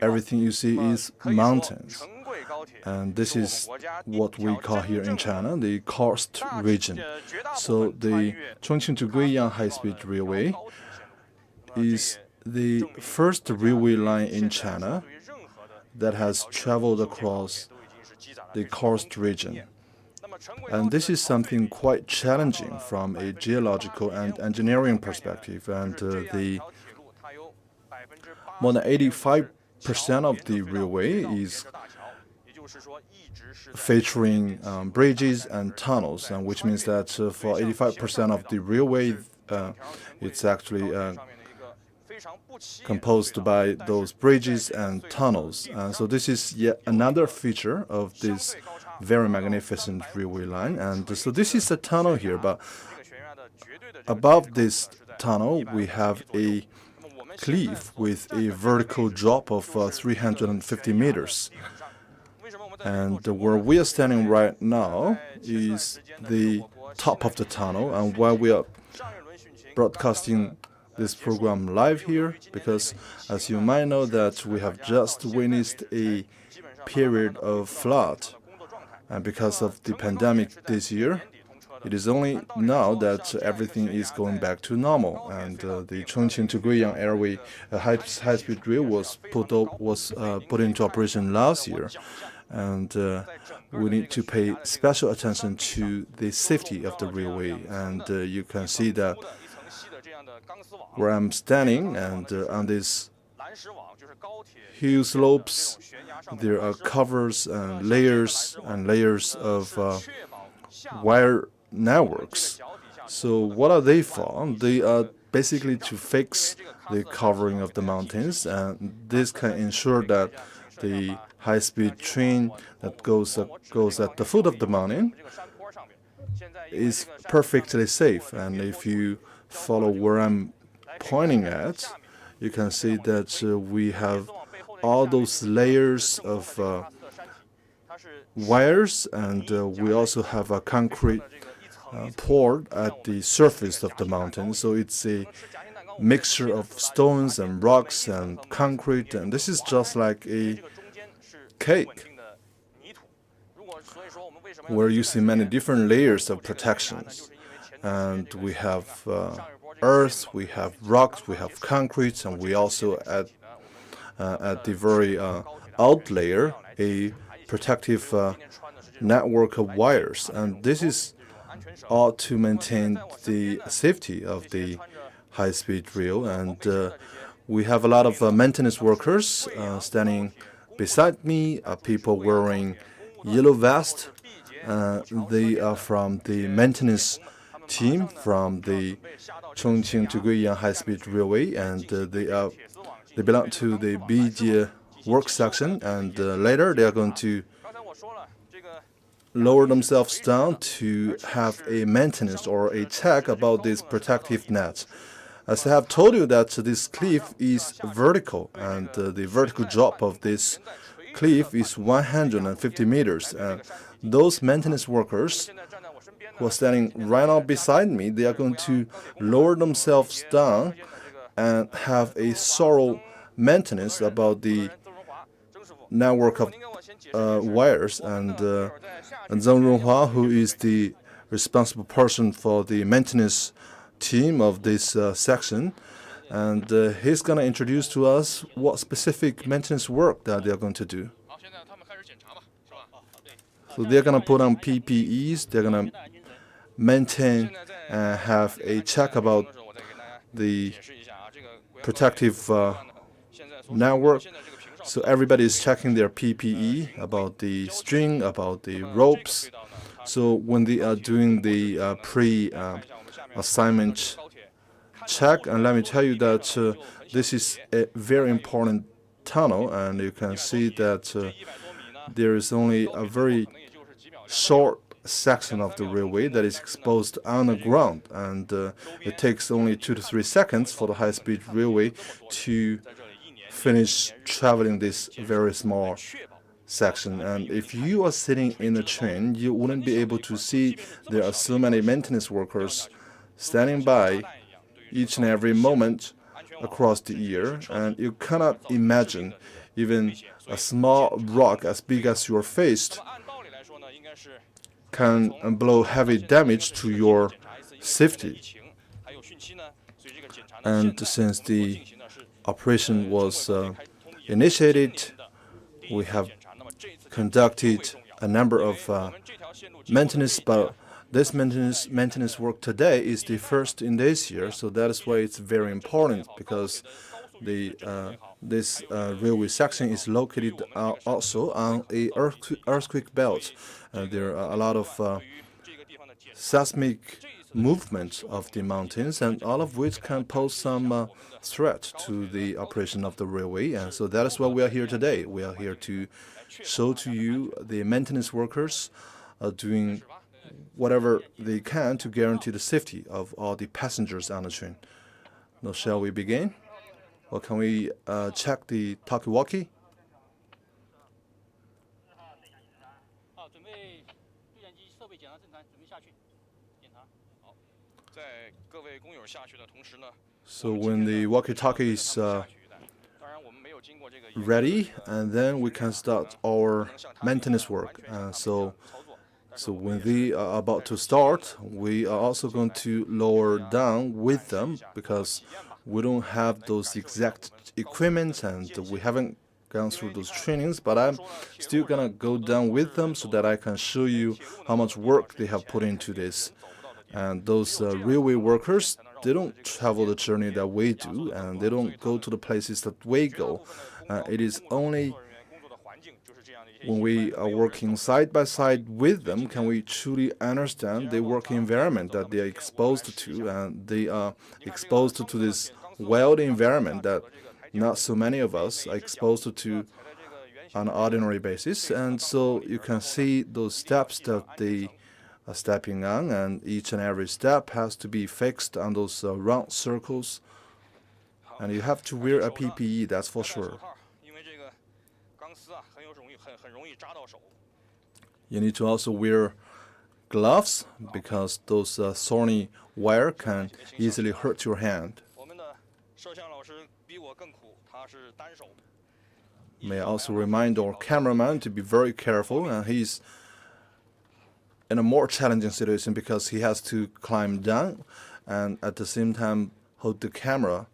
everything you see is mountains. And this is what we call here in China the karst region. So the Chongqing to Guiyang high-speed railway is the first railway line in China that has traveled across the karst region. And this is something quite challenging from a geological and engineering perspective. And the more than 85% of the railway is featuring bridges and tunnels, and which means that for 85% of the railway, it's actually composed by those bridges and tunnels. So this is yet another feature of this very magnificent railway line. And so this is the tunnel here, but above this tunnel we have a cliff with a vertical drop of 350 meters. And where we are standing right now is the top of the tunnel, and while we are broadcasting this program live here, because as you might know that we have just witnessed a period of flood, and because of the pandemic this year, it is only now that everything is going back to normal. And the Chongqing to Guiyang airway high-speed rail was put into operation last year. And we need to pay special attention to the safety of the railway. And you can see that where I'm standing, and on these hill slopes, there are covers and layers of wire networks. So what are they for? They are basically to fix the covering of the mountains, and this can ensure that the high-speed train that goes at the foot of the mountain is perfectly safe. And if you follow where I'm pointing at, you can see that we have all those layers of wires, and we also have a concrete poured at the surface of the mountain. So it's a mixture of stones and rocks and concrete, and this is just like a cake where you see many different layers of protections. And we have earth, we have rocks, we have concrete, and we also at the very out layer a protective network of wires. And this is all to maintain the safety of the high-speed rail. And we have a lot of maintenance workers standing beside me, people wearing yellow vest. They are from the maintenance team from the Chongqing to Guiyang high-speed railway, and they belong to the BG work section. And later they are going to lower themselves down to have a maintenance or a check about this protective net. As I have told you that this cliff is vertical, and the vertical drop of this cliff is 150 meters. And those maintenance workers who are standing right now beside me, they are going to lower themselves down and have a thorough maintenance about the network of wires. And Zhang Ronghua, who is the responsible person for the maintenance team of this section, and he's going to introduce to us what specific maintenance work that they are going to do. So they're going to put on PPEs, they're going to maintain and have a check about the protective network. So everybody is checking their PPE, about the string, about the ropes. So when they are doing the pre-assignment check, and let me tell you that this is a very important tunnel, and you can see that there is only a very short section of the railway that is exposed on the ground, and it takes only 2 to 3 seconds for the high-speed railway to finish traveling this very small section. And if you are sitting in the train, you wouldn't be able to see there are so many maintenance workers standing by each and every moment across the year, and you cannot imagine Even a small rock as big as your fist can blow heavy damage to your safety. And since the operation was initiated, we have conducted a number of maintenance, but this maintenance work today is the first in this year, so that is why it's very important, because this railway section is located also on a earthquake belt. There are a lot of seismic movement of the mountains, and all of which can pose some threat to the operation of the railway. And so that is why we are here today. We are here to show to you the maintenance workers doing whatever they can to guarantee the safety of all the passengers on the train. Now, shall we begin? Or can we check the talkie-walkie? So when the walkie-talkie is ready, and then we can start our maintenance work. So when they are about to start, we are also going to lower down with them, because we don't have those exact equipment and we haven't gone through those trainings, but I'm still gonna go down with them so that I can show you how much work they have put into this. And those railway workers, they don't travel the journey that we do, and they don't go to the places that we go. It is only when we are working side by side with them can we truly understand the work environment that they are exposed to, and they are exposed to this wild environment that not so many of us are exposed to on an ordinary basis. And so you can see those steps that they are stepping on, and each and every step has to be fixed on those round circles. And you have to wear a PPE, that's for sure. You need to also wear gloves, because those thorny wire can easily hurt your hand. May I also remind our cameraman to be very careful, and he's in a more challenging situation because he has to climb down and at the same time hold the camera.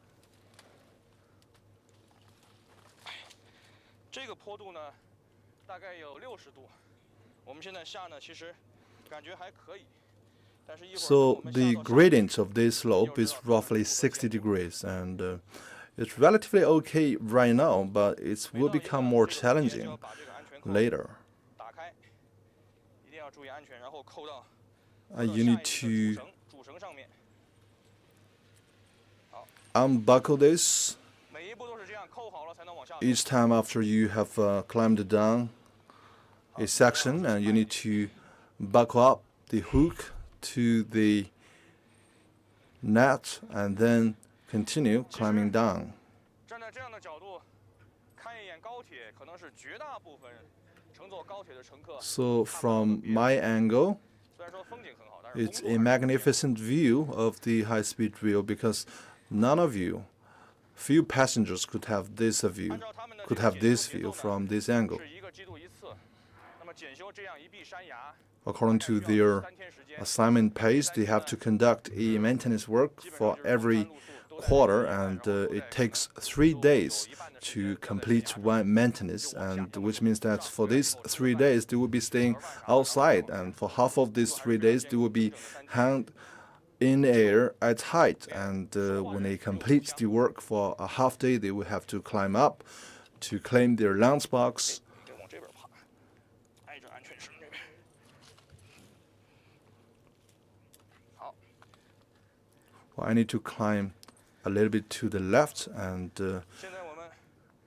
So the gradient of this slope is roughly 60 degrees, and it's relatively okay right now, but it will become more challenging later. You need to unbuckle this each time after you have climbed down a section, and you need to buckle up the hook to the net and then continue climbing down. So from my angle, it's a magnificent view of the high-speed rail, because none of you, few passengers could have this view from this angle. According to their assignment pace, they have to conduct a maintenance work for every quarter, and it takes 3 days to complete one maintenance, and which means that for these 3 days they will be staying outside, and for half of these 3 days they will be hung in the air at height, and when they complete the work for a half day, they will have to climb up to claim their lunchbox. Well, I need to climb a little bit to the left and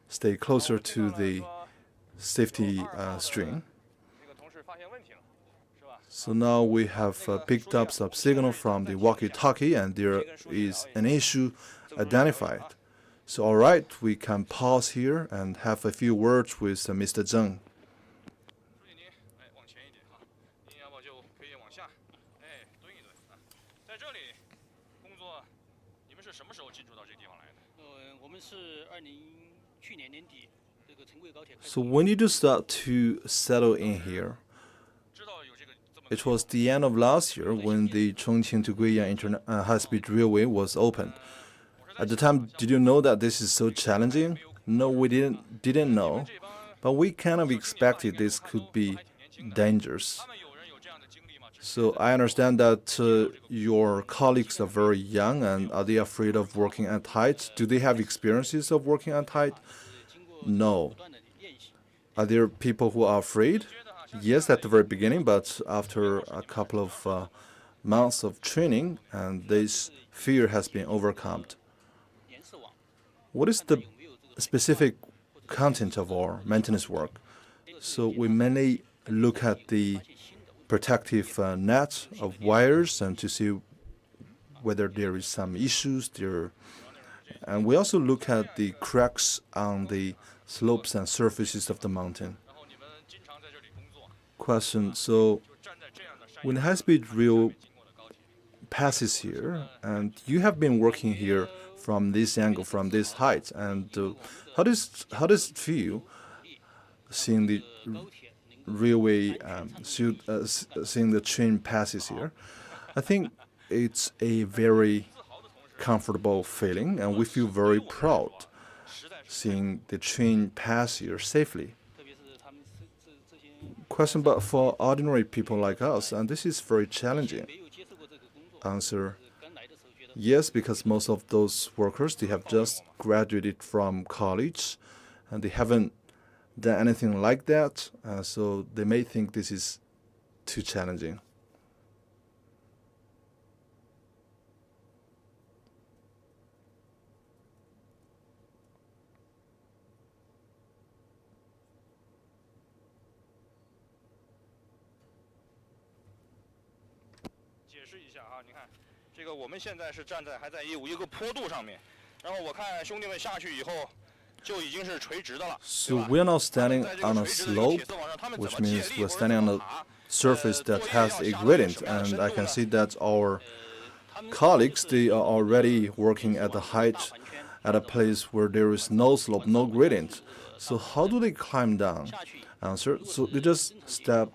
stay closer to the safety string. So now we have picked up some signal from the walkie-talkie, and there is an issue identified. So all right, we can pause here and have a few words with Mr. Zheng. So when you do start to settle in here, it was the end of last year when the Chongqing to Guiyang high-speed railway was opened. At the time, did you know that this is so challenging? No, we didn't know, but we kind of expected this could be dangerous. So I understand that your colleagues are very young, and are they afraid of working at height? Do they have experiences of working at height? No. Are there people who are afraid? Yes, at the very beginning, but after a couple of months of training, and this fear has been overcome. What is the specific content of our maintenance work? So we mainly look at the protective net of wires and to see whether there is some issues there. And we also look at the cracks on the slopes and surfaces of the mountain. Question, so when high-speed rail passes here, and you have been working here from this angle, from this height, and how does it feel seeing the railway, seeing the train passes here? I think it's a very comfortable feeling, and we feel very proud seeing the train pass here safely. Question, but for ordinary people like us, and this is very challenging. Answer, yes, because most of those workers, they have just graduated from college, and they haven't done anything like that, so they may think this is too challenging. So we are now standing on a slope, which means we're standing on a surface that has a gradient, and I can see that our colleagues, they are already working at the height at a place where there is no slope, no gradient. So how do they climb down? Answer, so they just step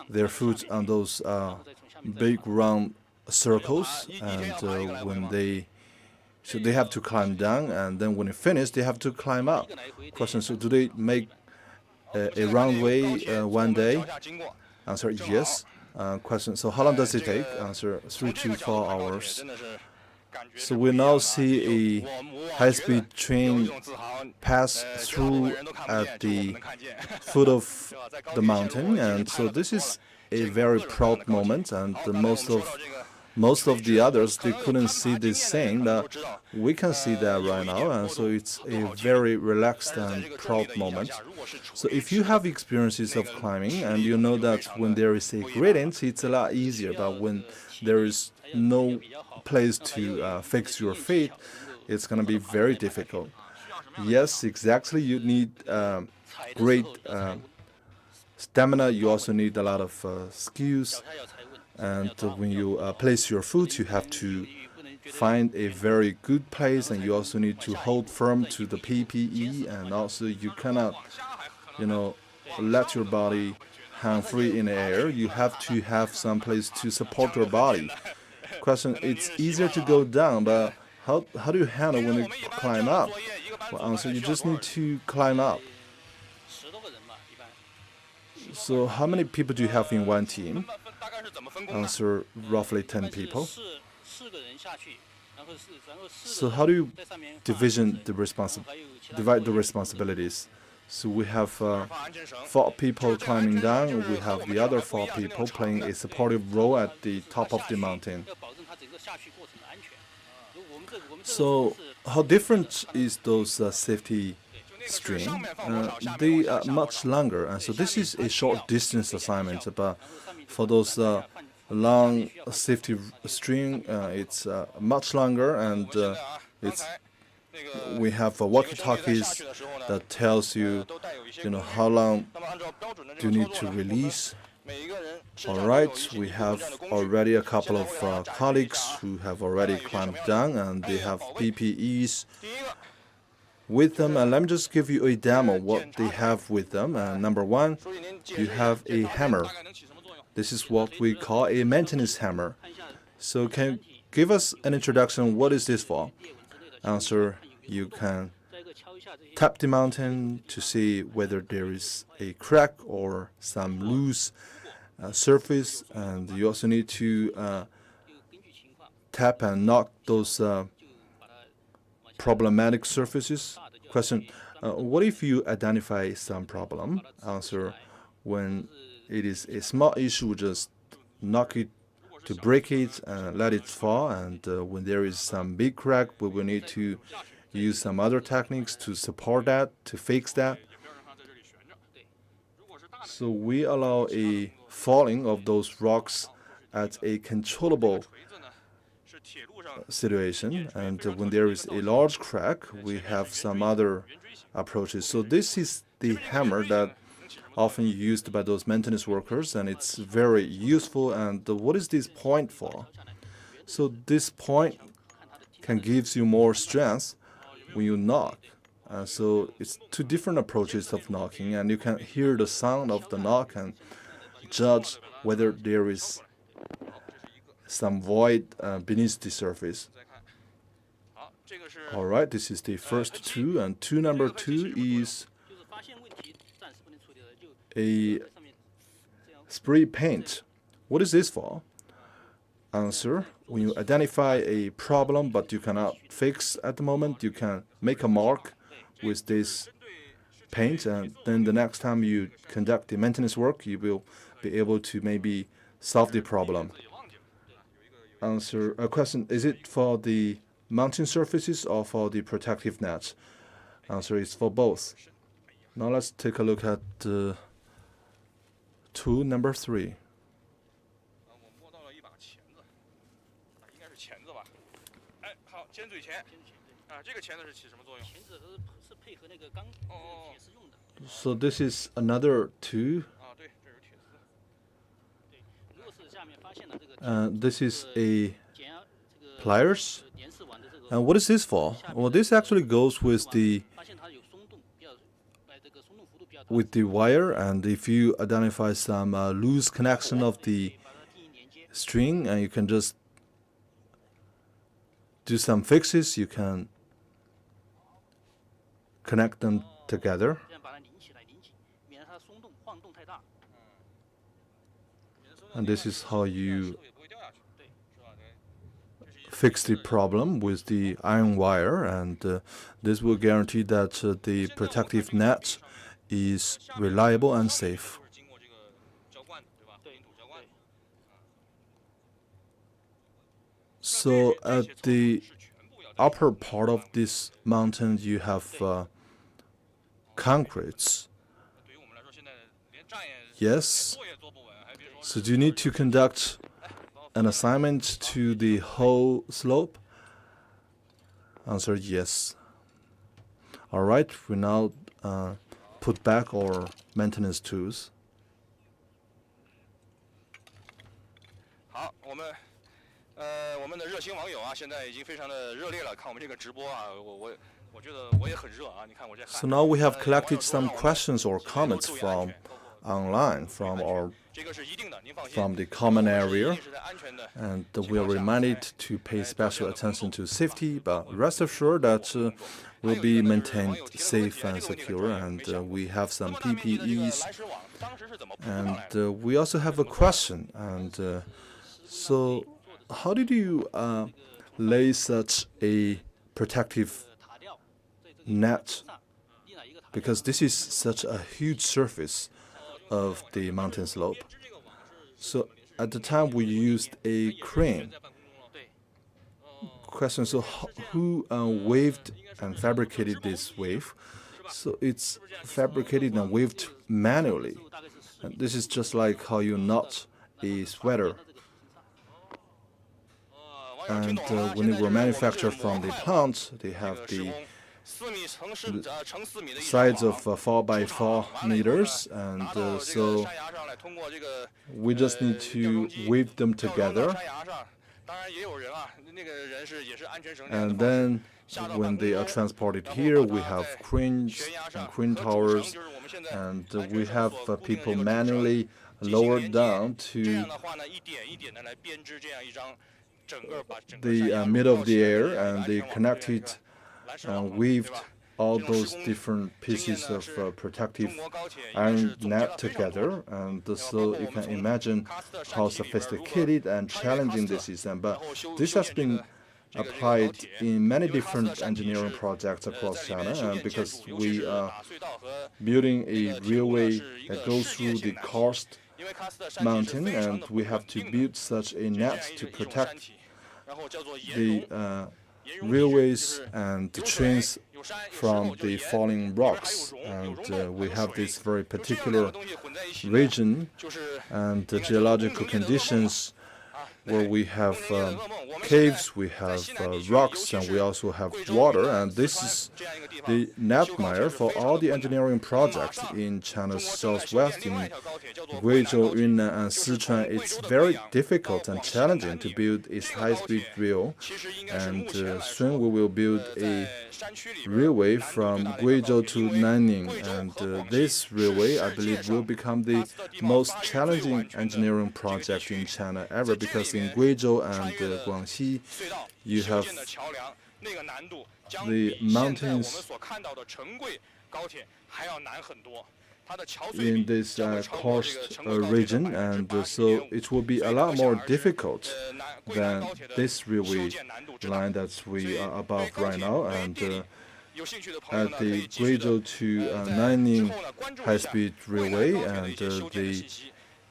their foot on those big round circles, and when they have to climb down, and then when they finish, they have to climb up. Question, so do they make a round way one day? Answer, yes. Question, so how long does it take? Answer, 3 to 4 hours. So we now see a high-speed train pass through at the foot of the mountain, and so this is a very proud moment, and most of the others, they couldn't see this scene, but we can see that right now, and so it's a very relaxed and proud moment. So if you have experiences of climbing, and you know that when there is a gradient, it's a lot easier, but when there is no place to fix your feet, it's going to be very difficult. Yes, exactly, you need great stamina, you also need a lot of skills. And when you place your foot, you have to find a very good place, and you also need to hold firm to the PPE, and also you cannot, let your body hang free in the air. You have to have some place to support your body. Question, it's easier to go down, but how do you handle when you climb up? Well, answer, you just need to climb up. So how many people do you have in one team? Answer, roughly 10 people. So how do you divide the responsibilities? So we have 4 people climbing down, we have the other 4 people playing a supportive role at the top of the mountain. So how different is those safety string? They are much longer, and so this is a short distance assignment, but for those long safety string, it's much longer, and we have walkie-talkies that tells you, how long do you need to release. All right, we have already a couple of colleagues who have already climbed down, and they have PPEs. with them. And let me just give you a demo what they have with them. Number one, you have a hammer. This is what we call a maintenance hammer. So can you give us an introduction? What is this for? Answer, you can tap the mountain to see whether there is a crack or some loose surface, and you also need to tap and knock those problematic surfaces. Question, what if you identify some problem? Answer, when it is a small issue, just knock it to break it and let it fall, and when there is some big crack, we will need to use some other techniques to support that, to fix that. So we allow a falling of those rocks at a controllable situation, and when there is a large crack, we have some other approaches. So this is the hammer that often used by those maintenance workers, and it's very useful. And what is this point for? So this point can give you more strength when you knock. So it's two different approaches of knocking, and you can hear the sound of the knock and judge whether there is some void beneath the surface. All right, this is the first tool, and tool number 2 is a spray paint. What is this for? Answer, when you identify a problem but you cannot fix at the moment, you can make a mark with this paint, and then the next time you conduct the maintenance work, you will be able to maybe solve the problem. Answer, a question, is it for the mountain surfaces or for the protective nets? Answer is for both. Now let's take a look at tool number 3. So this is another tool. This is a pliers. And what is this for? Well, this actually goes with the wire, and if you identify some loose connection of the string, and you can just do some fixes, you can connect them together. And this is how you fix the problem with the iron wire, and this will guarantee that the protective net is reliable and safe. So at the upper part of this mountain, you have concretes. Yes. So do you need to conduct an assignment to the whole slope? Answer, yes. All right, we now put back our maintenance tools. So now we have collected some questions or comments from online, from the common area, and we are reminded to pay special attention to safety, but rest assured that will be maintained safe and secure, and we have some PPEs, and we also have a question, and so how did you lay such a protective net? Because this is such a huge surface of the mountain slope. So at the time we used a crane. Question, so who waved and fabricated this wave? So it's fabricated and waved manually. And this is just like how you knot a sweater. And when they were manufactured from the plants, they have the sides of 4 by 4 meters, and so we just need to weave them together, and then when they are transported here, we have cranes and crane towers, and we have people manually lowered down to the middle of the air, and they connected and weaved all those different pieces of protective iron net together, and so you can imagine how sophisticated and challenging this is. But this has been applied in many different engineering projects across China, and because we are building a railway that goes through the karst mountain, and we have to build such a net to protect the railways and the trains from the falling rocks. And we have this very particular region and the geological conditions where we have caves, we have rocks, and we also have water. And this is the nightmare for all the engineering projects in China's southwest, in Guizhou, Yunnan, and Sichuan. It's very difficult and challenging to build a high-speed rail, and soon we will build a railway from Guizhou to Nanning, and this railway, I believe, will become the most challenging engineering project in China ever, because in Guizhou and Guangxi, you have the mountains in this karst region, and so it will be a lot more difficult than this railway line that we are above right now. And at the Guizhou to Nanning high-speed railway, and the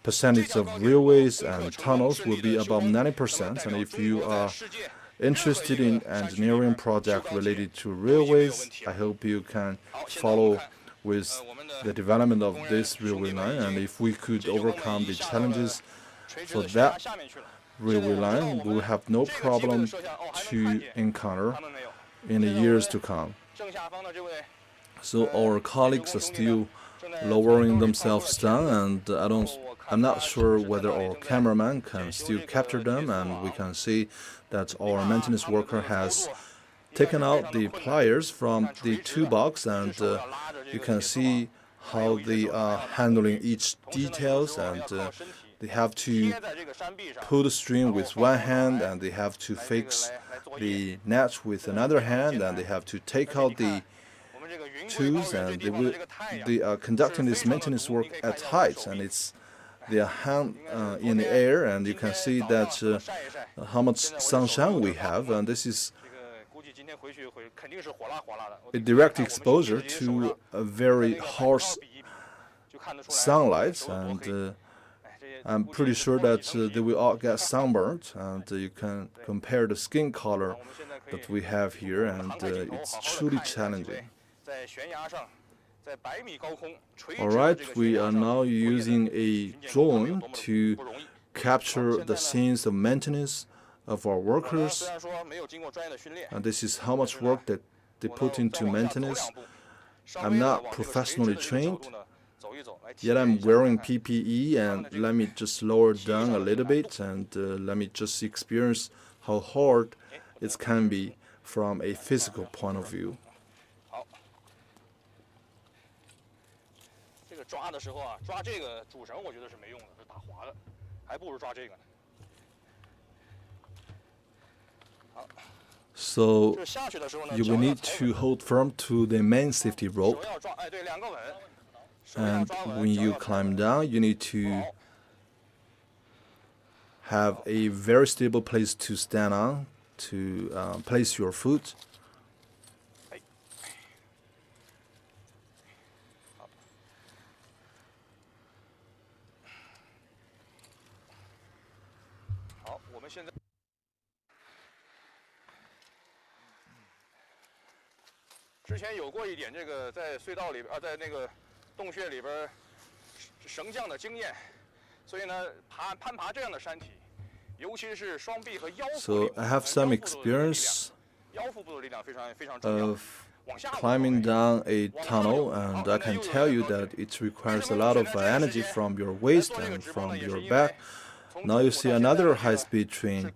percentage of railways and tunnels will be above 90%. And if you are interested in engineering project related to railways, I hope you can follow with the development of this railway line. And if we could overcome the challenges for that railway line, we will have no problem to encounter in the years to come. So our colleagues are still lowering themselves down, and I'm not sure whether our cameraman can still capture them, and we can see that our maintenance worker has taken out the pliers from the toolbox, and you can see how they are handling each details, and they have to pull the string with one hand, and they have to fix the net with another hand, and they have to take out the tools, and they are conducting this maintenance work at height, and it's their hand in the air, and you can see that how much sunshine we have, and this is a direct exposure to a very harsh sunlight, and I'm pretty sure that they will all get sunburned, and you can compare the skin color that we have here, and it's truly challenging. Alright, we are now using a drone to capture the scenes of maintenance of our workers, and this is how much work that they put into maintenance. I'm not professionally trained, yet I'm wearing PPE, and let me just lower down a little bit, and let me just experience how hard it can be from a physical point of view. So you will need to hold firm to the main safety rope, and when you climb down, you need to have a very stable place to stand on, to place your foot. So I have some experience of climbing down a tunnel, and I can tell you that it requires a lot of energy from your waist and from your back, Now you see another high-speed train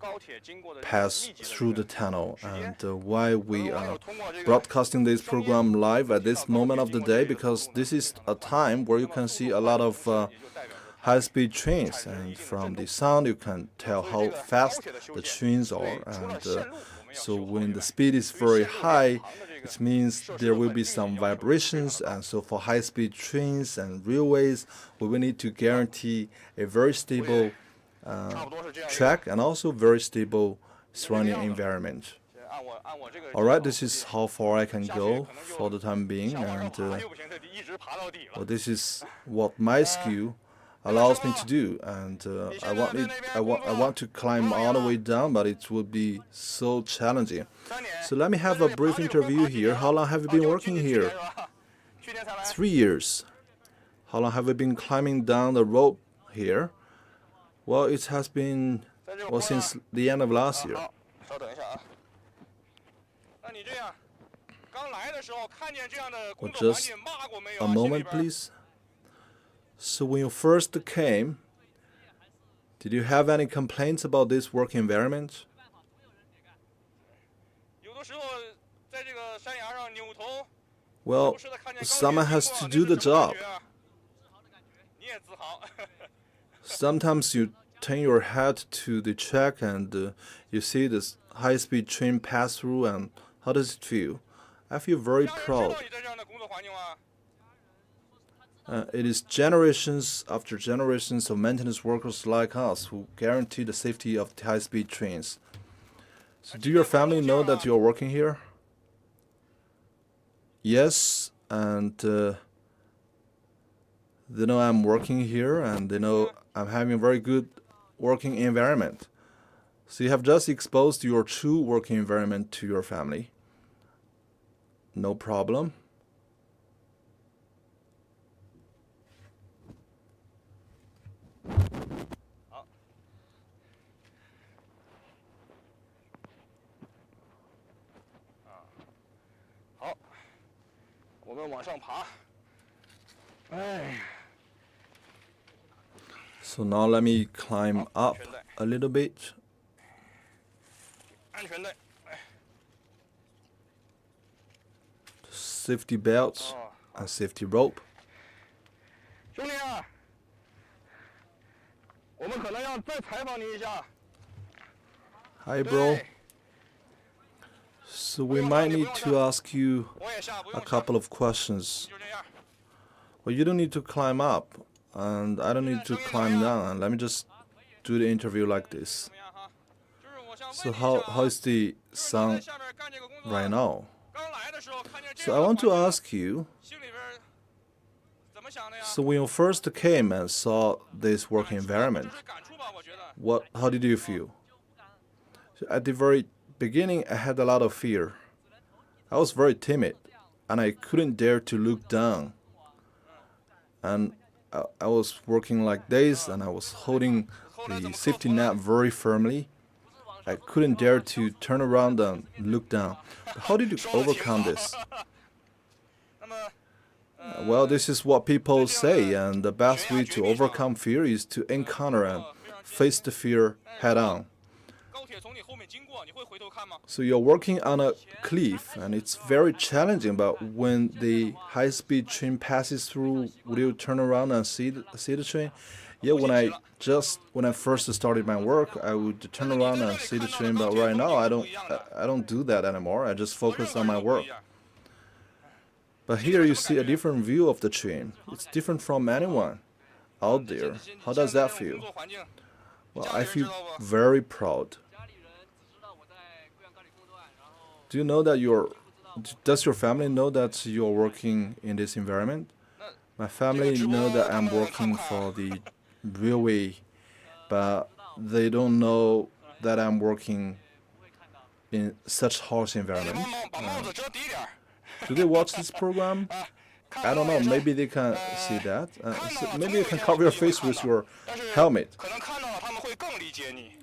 pass through the tunnel. And why we are broadcasting this program live at this moment of the day, because this is a time where you can see a lot of high-speed trains, and from the sound you can tell how fast the trains are. And so when the speed is very high, it means there will be some vibrations. And so for high-speed trains and railways, we will need to guarantee a very stable track and also very stable surrounding environment. Alright, this is how far I can go for the time being, and well, this is what my skill allows me to do, and I want to climb all the way down, but it would be so challenging. So let me have a brief interview here. How long have you been working here? 3 years. How long have you been climbing down the rope here? Well, it has been since the end of last year. Well, just a moment, please. So when you first came, did you have any complaints about this work environment? Well, someone has to do the job. Sometimes you turn your head to the track and you see this high-speed train pass through, and how does it feel? I feel very proud. It is generations after generations of maintenance workers like us who guarantee the safety of the high-speed trains. So do your family know that you are working here? Yes, and they know I'm working here, and they know I'm having a very good working environment. So you have just exposed your true working environment to your family. No problem. So now let me climb up a little bit. Safety belts and safety rope. Hi, bro. So we might need to ask you a couple of questions. Well, you don't need to climb up, and I don't need to climb down. And let me just do the interview like this. So how is the sound right now? So I want to ask you, so when you first came and saw this work environment, how did you feel? So at the very beginning, I had a lot of fear. I was very timid, and I couldn't dare to look down. And I was working like this, and I was holding the safety net very firmly. I couldn't dare to turn around and look down. But how did you overcome this? Well, this is what people say, and the best way to overcome fear is to encounter and face the fear head on. So you're working on a cliff, and it's very challenging, but when the high-speed train passes through, will you turn around and see the train? Yeah, when I first started my work, I would turn around and see the train, but right now I don't do that anymore. I just focus on my work. But here you see a different view of the train. It's different from anyone out there. How does that feel? Well, I feel very proud. Do you know that does your family know that you're working in this environment? My family know that I'm working for the railway, but they don't know that I'm working in such harsh environment. Do they watch this program? I don't know. Maybe they can see that. So maybe you can cover your face with your helmet.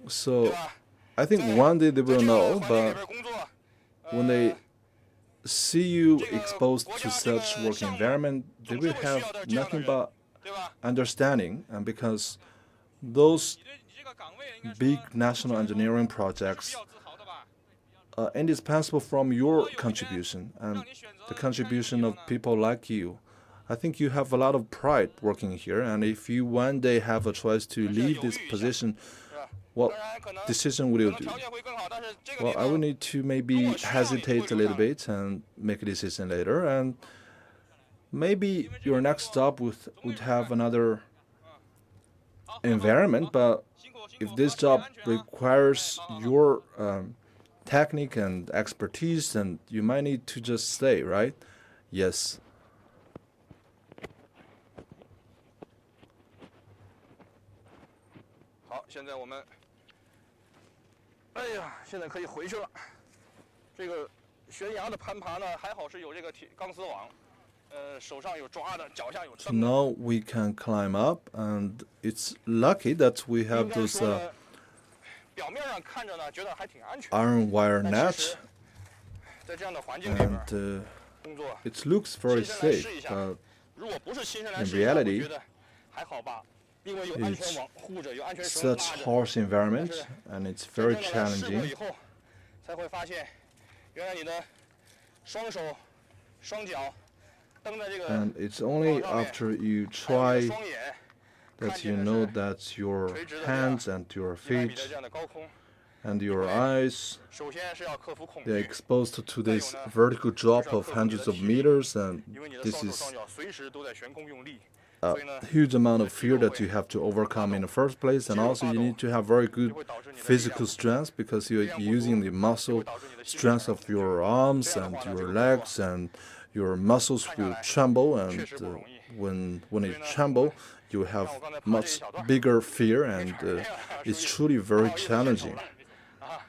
So I think one day they will know, but when they see you exposed to such work environment, they will have nothing but understanding, and because those big national engineering projects indispensable from your contribution and the contribution of people like you. I think you have a lot of pride working here, and if you one day have a choice to leave this position, what decision will you do? Well, I will need to maybe hesitate a little bit and make a decision later, and maybe your next job would have another environment, but if this job requires your technique and expertise, then you might need to just stay, right? Yes. 好，现在我们，哎呀，现在可以回去了。这个悬崖的攀爬呢，还好是有这个钢丝网，手上有抓的，脚下有 So 蹬的。 now we can climb up, and it's lucky that we have those 表面上看着呢，觉得还挺安全。 iron wire 但 net, 其实在这样的环境里边 and 工作， it looks 亲 very 身来 safe. 试一下。如果不是亲身来 in 试一下，我 reality, 觉得还好吧，因为有安全网护着，有安全绳 such 拉着。 harsh environment, and it's very 真正的来试过 challenging. 以后，才会发现，原来你的双手、双脚蹬在这个 And it's only after you 还有 try 你的双眼，看 that 见 you 的 know 是 that your 垂直的这样 hands and your 100米 feet 的这样的高空。 and your eyes, 首先是要克服恐 they're 惧， exposed to this vertical drop of hundreds of meters, and 因为你的 this 双手 is 双脚随时都在悬空用力， a 所以呢， huge amount of fear that you have to overcome in the first place, and also you need to have very good physical strength because you're using the muscle strength of your arms and your legs, and your muscles will tremble, and when it tremble, you have much bigger fear, and it's truly very challenging. 啊，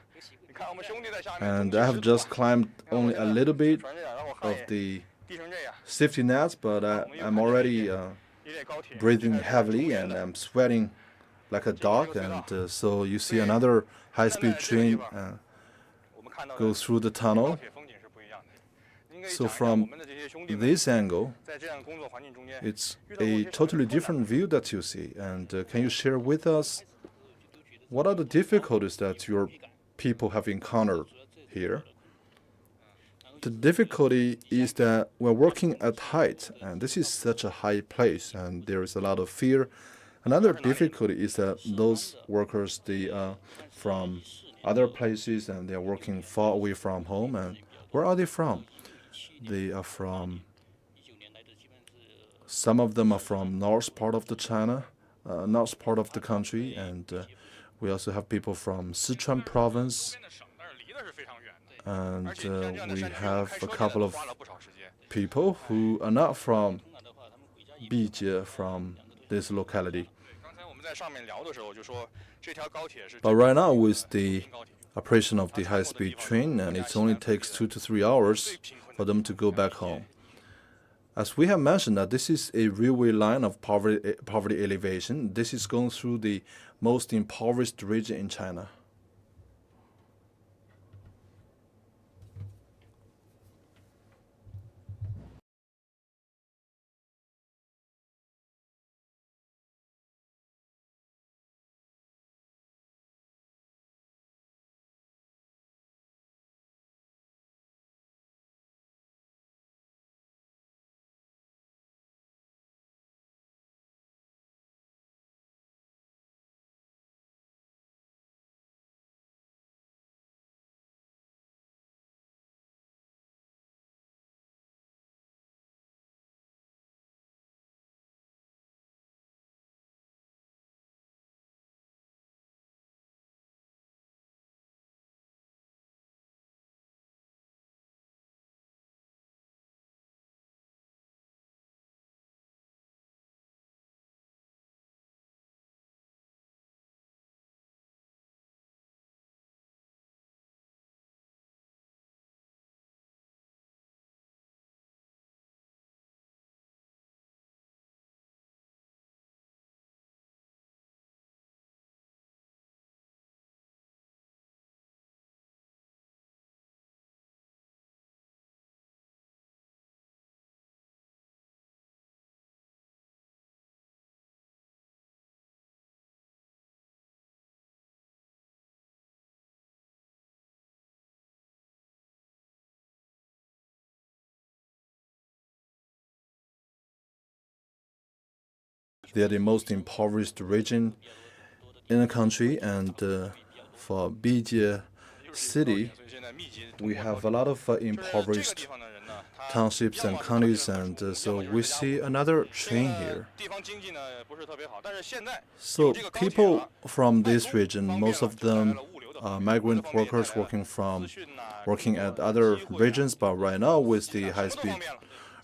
你看我们兄弟在下面， And I have just climbed only a little bit 船这样，然后汗 of 也 the 滴成这样， safety nets, but I'm already 一列高铁， breathing heavily and I'm sweating like a dog, and so you see another high-speed train 我们看到的 go through the 高 tunnel. 铁风景是不一样的。您可以 So 讲一下我 from 们的这些兄弟们 this angle, 在这样工作环境中间， it's 遇到过 a 一些什么 totally 困难 different view that you see. And can you share with us what are the difficulties that your people have encountered here? The difficulty is that we're working at height, and this is such a high place, and there is a lot of fear. Another difficulty is that those workers, they are from other places, and they're working far away from home. And where are they from? They are from, some of them are from north part of the China, north part of the country, and we also have people from Sichuan province, 边的省，但是离的是非常远的。 and 而且你像这样的 we 山区， have 开 a 车进来 couple 都 of 花了不少时间。 people who are not from Bijie, from this locality. 刚才我们在上面聊的时候就说，这条高铁是 But right now, with the 高铁， operation of the high-speed train, and it only takes 2 to 3 hours for them to go back home. As we have mentioned, that this is a railway line of poverty elevation. This is going through the most impoverished region in China. they are the most impoverished region in the country, and for Bijie City, we have a lot of impoverished townships and counties, and so we see another train here. So people from this region, most of them are migrant workers working at other regions, but right now with the high-speed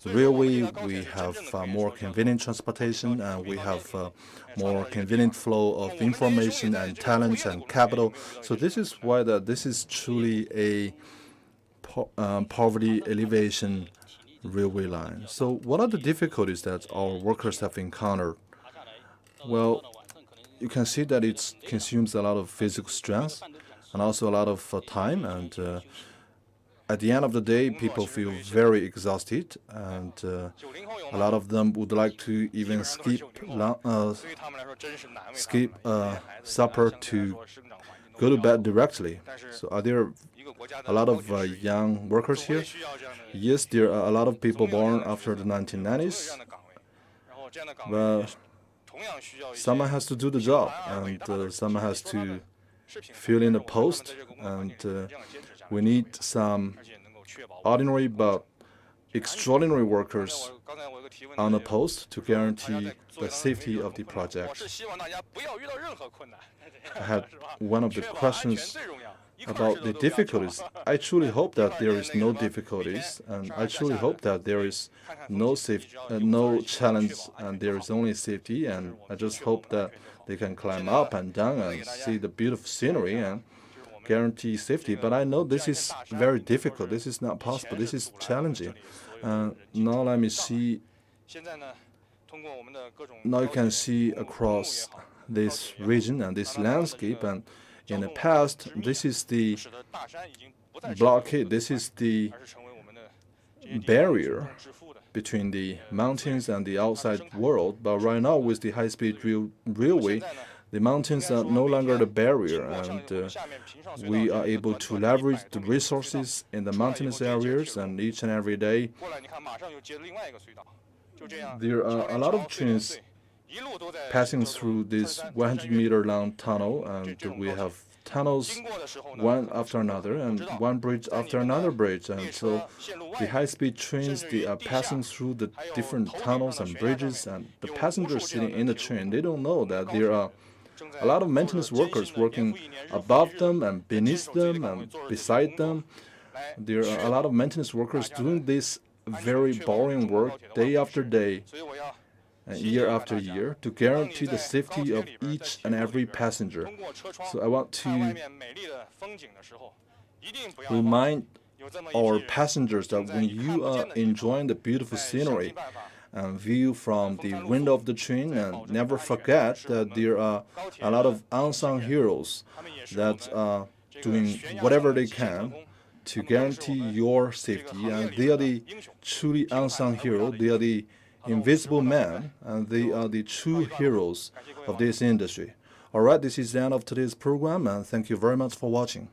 railway, we have more convenient transportation, and we have more convenient flow of information and talents and capital. So this is why this is truly a poverty elevation railway line. So what are the difficulties that our workers have encountered? Well, you can see that it consumes a lot of physical strength and also a lot of time, and at the end of the day, people feel very exhausted, and a lot of them would like to even skip supper to go to bed directly. So are there a lot of young workers here? Yes, there are a lot of people born after the 1990s, but someone has to do the job, and someone has to fill in the post, and we need some ordinary but extraordinary workers on the post to guarantee the safety of the project. I had one of the questions about the difficulties. I truly hope that there is no difficulties, and I truly hope that there is no challenge, and there is only safety, and I just hope that they can climb up and down and see the beautiful scenery and guarantee safety. But I know this is very difficult. This is not possible. This is challenging. Now let me see. Now you can see across this region and this landscape, and in the past, this is the blockade. This is the barrier between the mountains and the outside world. But right now, with the high-speed railway, the mountains are no longer the barrier, and we are able to leverage the resources in the mountainous areas, and each and every day there are a lot of trains passing through this 100-meter long tunnel, and we have tunnels one after another and one bridge after another bridge, and so the high-speed trains, they are passing through the different tunnels and bridges, and the passengers sitting in the train, they don't know that there are a lot of maintenance workers working above them and beneath them and beside them. There are a lot of maintenance workers doing this very boring work day after day and year after year to guarantee the safety of each and every passenger. So I want to remind our passengers that when you are enjoying the beautiful scenery and view from the window of the train, and never forget that there are a lot of unsung heroes that are doing whatever they can to guarantee your safety, and they are the truly unsung heroes. They are the invisible men, and they are the true heroes of this industry. All right, this is the end of today's program, and thank you very much for watching.